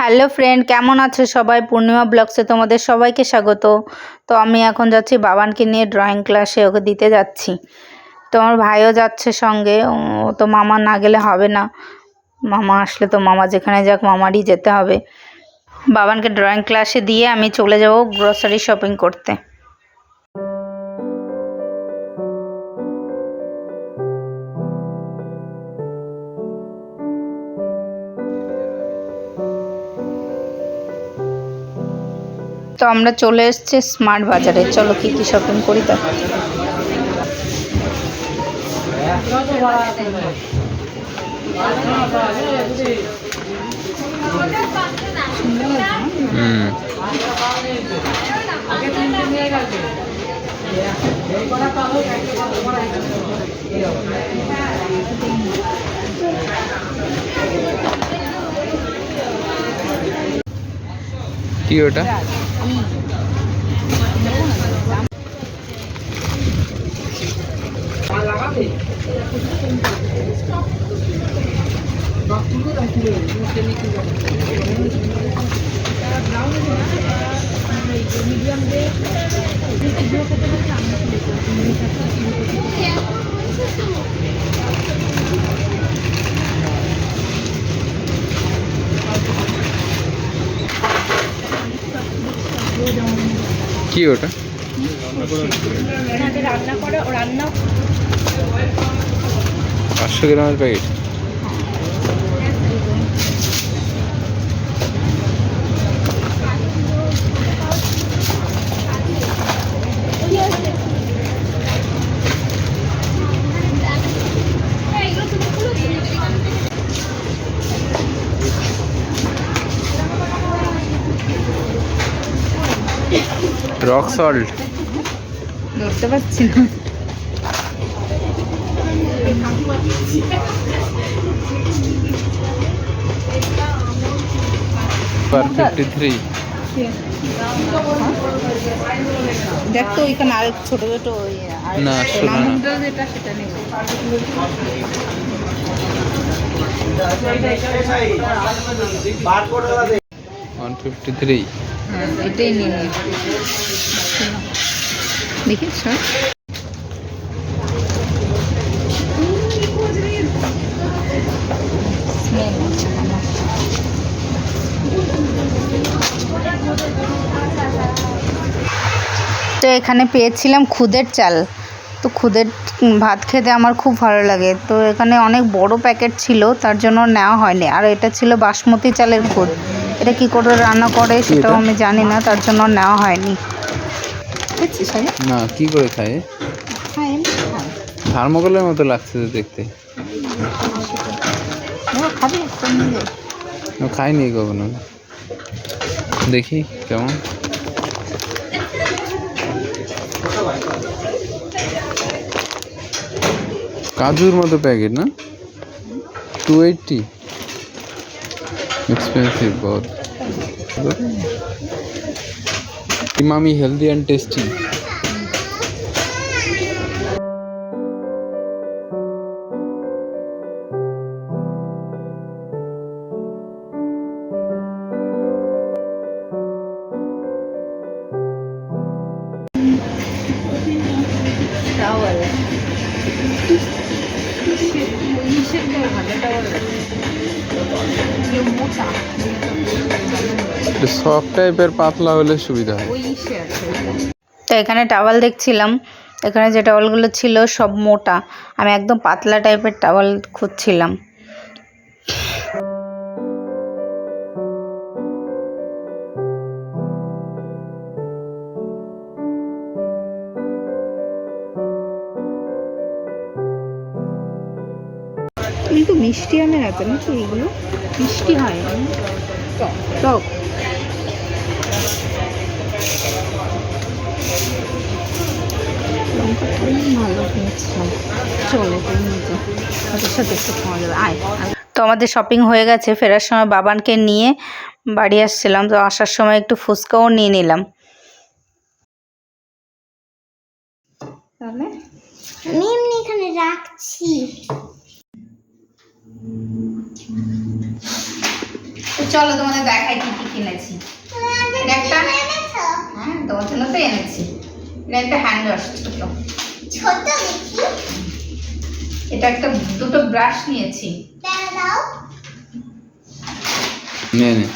Hello friend, কেমন আছো সবাই? পূর্ণিমা ব্লগসে তোমাদের সবাইকে স্বাগত। তো আমি এখন যাচ্ছি বাবানকে নিয়ে ড্রয়িং ক্লাসে, ওকে দিতে যাচ্ছি। তো আমার ভাইও যাচ্ছে সঙ্গে। তো মামা না গেলে হবে না, মামা আসলে তো মামা যেখানে যাক মামারই যেতে হবে। বাবানকে ড্রয়িং ক্লাসে দিয়ে আমি চলে যাব গ্রোসারি শপিং করতে। তো আমরা চলে এসেছি স্মার্ট বাজারে। চলো কি কি শপিং করি তা। কি ওটা? কি ওটা? রান্না করে রান্না 500 গ্রামের প্যাকেট। রক সল্ট ধরতে পারছি না। পার 53। দেখ তো ওইখানে আর ছোট ছোট না, শোনো না। যেটা সেটা নেই। 153। হ্যাঁ, এটাই নিয়ে দেখিস। তো এখানে পেয়েছিলাম খুদের চাল। তো খুদের ভাত খেতে আমার খুব ভালো লাগে। তো এখানে অনেক বড় প্যাকেট ছিল, তার জন্য নেওয়া হয়নি। আর এটা ছিল বাসমতি চালের খুদ। এটা কি করে রান্না করে সেটাও আমি জানি না, তার জন্য নেওয়া হয়নি। না, কি করে খায়? থার্মোকলের মতো লাগছে তো দেখতে। খাইনি কখনো, দেখি কেমন। কাজুর মতো প্যাকেট না? 280 एक्सपेंसिव बहुत। Emami healthy and tasty. Soft টাইপের পাতলা হলে সুবিধা হয়। তো এখানে টাওয়াল দেখছিলাম। এখানে যে টাওয়ালগুলো ছিল সব মোটা, আমি একদম পাতলা টাইপের টাওয়াল খুঁজছিলাম। কিন্তু মিষ্টি আমের আছে নাকি? এগুলো মিষ্টি হয়, টক। ভালো কিনেছিলাম, চলে ওদের সাথে একটু খাওয়া যাবে। আয়। তো আমাদের শপিং হয়ে গেছে। ফেরার সময় বাবানকে নিয়ে বাড়ি আসছিলাম। তো আসার সময় একটু ফুচকাও নিয়ে নিলাম। তাহলে আমি এমনি এখানে রাখছি। তো চলো তোমাদের দেখাই কি কি কিনেছি। এটা একটা, হ্যাঁ তোমার জন্য তো এনেছি। এটা একটা হ্যান্ড ওয়াশ ছোট, ছোট দেখি। এটা একটা দুটো ব্রাশ নিয়েছি। দাও নে নে।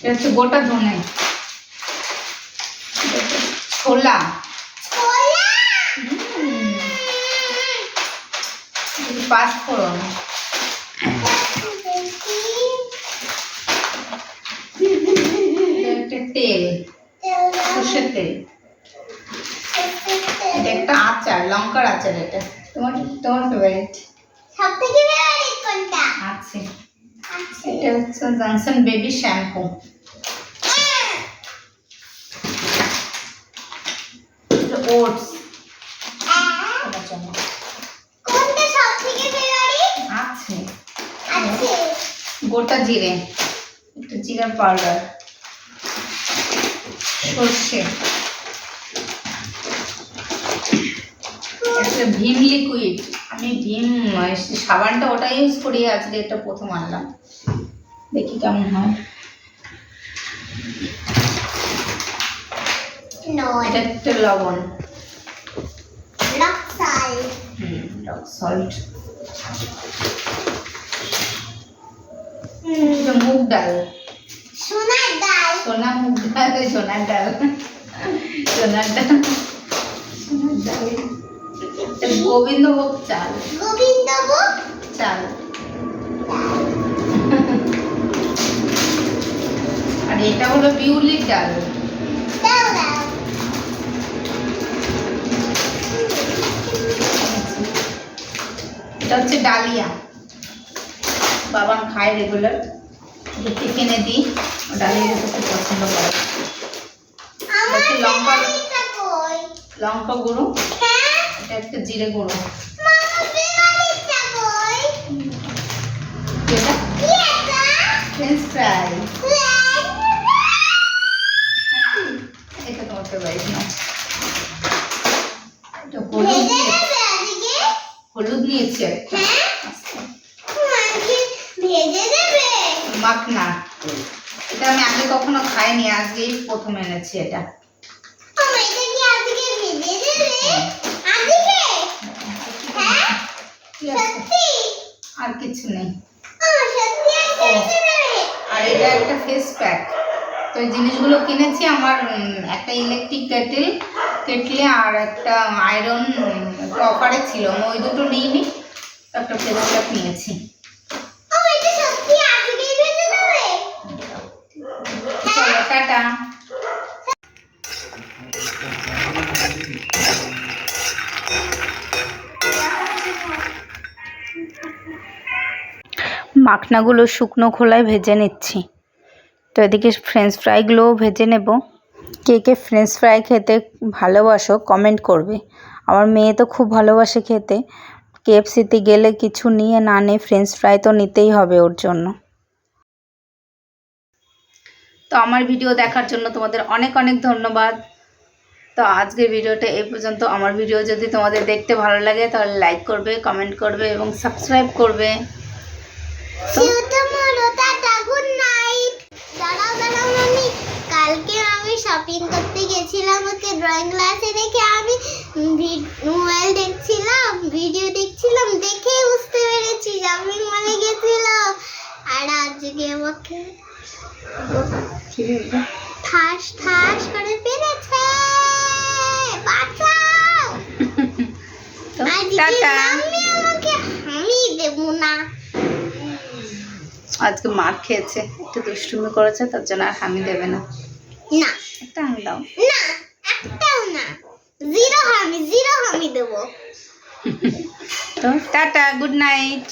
এটা হচ্ছে গোটা ধনে, এটা হচ্ছে ছোলা, ছোলা। পাঁচফোড়ন, এটা একটা তেল, সর্ষের তেল, এটা একটা আচার, লঙ্কার আচার। এটা তোমার তোমার ফেভারিট সব থেকে ফেভারিট কোনটা? আছে। এটা হচ্ছে জনসন বেবি শ্যাম্পু, ওটস, কোনটা সব থেকে ফেভারিট? আছে আছে। গোটা জিরে, একটা জিরা পাউডার, সর্ষে, একটা ভীম লিকুইড। আমি ভীম সাবানটা ওটা ইউজ করি, আজকে এটা প্রথম আনলাম, দেখি কেমন হয়। এটা একটা লবণ, রক সল্ট। রক সল্ট, এটা মুগ ডাল, সোনার ডাল। সোনা মুগ ডাল, সোনার ডাল, সোনার ডাল, সোনার ডাল। এটা গোবিন্দভোগ চাল, গোবিন্দভোগ চাল। আর এটা হলো বিউলির ডাল। দাও দাও। এটা হচ্ছে ডালিয়া, বাবান খায় রেগুলার, টিফিনে দিই, ডালিয়া খুব পছন্দ করে। আমার হচ্ছে লঙ্কা, ফেভারিটটা কই? লঙ্কা গুঁড়ো, হ্যাঁ, এটা একটা জিরে গুঁড়ো। মামার ফেভারিটটা কই? এটা কি এটা? French fry, French. এটা তোমার ফেভারিট না। এটা ভেজে হলুদ, দেবে আজকে? হলুদ নিয়েছি একটা, হ্যাঁ, আজকে ভেজে দেবে? মাখনা। এটা আমি আগে কখনো খাইনি, আজকেই প্রথম এনেছি এটা। মামা এটা কি আজকে ভেজে দেবে? আজকে? হ্যাঁ, কি আছে? সত্যি? আর কিছু নেই। সত্যি আজকে ভেজে দেবে? আর এটা একটা ফেস প্যাক। তো এই জিনিসগুলো কিনেছি আমার, একটা ইলেকট্রিক কেটলি আর একটা আয়রন একটা অফারে ছিল, আমি ওই দুটো নিইনি, তো একটা ফেস প্যাক নিয়েছি। এটা সত্যি আজকেই ভেজে দেবে? চলো টাটা। মাখনাগুলো শুকনো খোলায় ভেজে নিচ্ছি। তো এদিকে ফ্রেঞ্চ ফ্রাইগুলোও ভেজে নেব। কে কে ফ্রেঞ্চ ফ্রাই খেতে ভালোবাসো কমেন্ট করবে। আমার মেয়ে তো খুব ভালোবাসে খেতে, কেএফসিতে গেলে কিছু নিয়ে না নিয়ে ফ্রেঞ্চ ফ্রাই তো নিতেই হবে ওর জন্য। তো আমার ভিডিও দেখার জন্য তোমাদের অনেক অনেক ধন্যবাদ। তো আজকের ভিডিওটা এই পর্যন্ত। আমার ভিডিও যদি তোমাদের দেখতে ভালো লাগে তাহলে লাইক করবে, কমেন্ট করবে এবং সাবস্ক্রাইব করবে। Good night. দাঁড়াও দাঁড়াও মামি, কালকে আমি শপিং করতে গেছিলাম, ওকে ড্রয়িং ক্লাসে রেখে আমি মোবাইল দেখছিলাম, ভিডিও দেখছিলাম, দেখে বুঝতে পেরেছি শপিং মলে গেছিলাম। আর আজকে আমাকে ঠাস ঠাস করে পেরেছে। বাঁচাও। টাটা। আমি আমাকে হামি দেবো না। আজকে মার খেয়েছে, একটু দুষ্টুমি করেছে, তার জন্য আর হামি দেবে না। না একটা হামি দাও না, একটাও না, জিরো হামি দেবো। তো টাটা, গুড নাইট।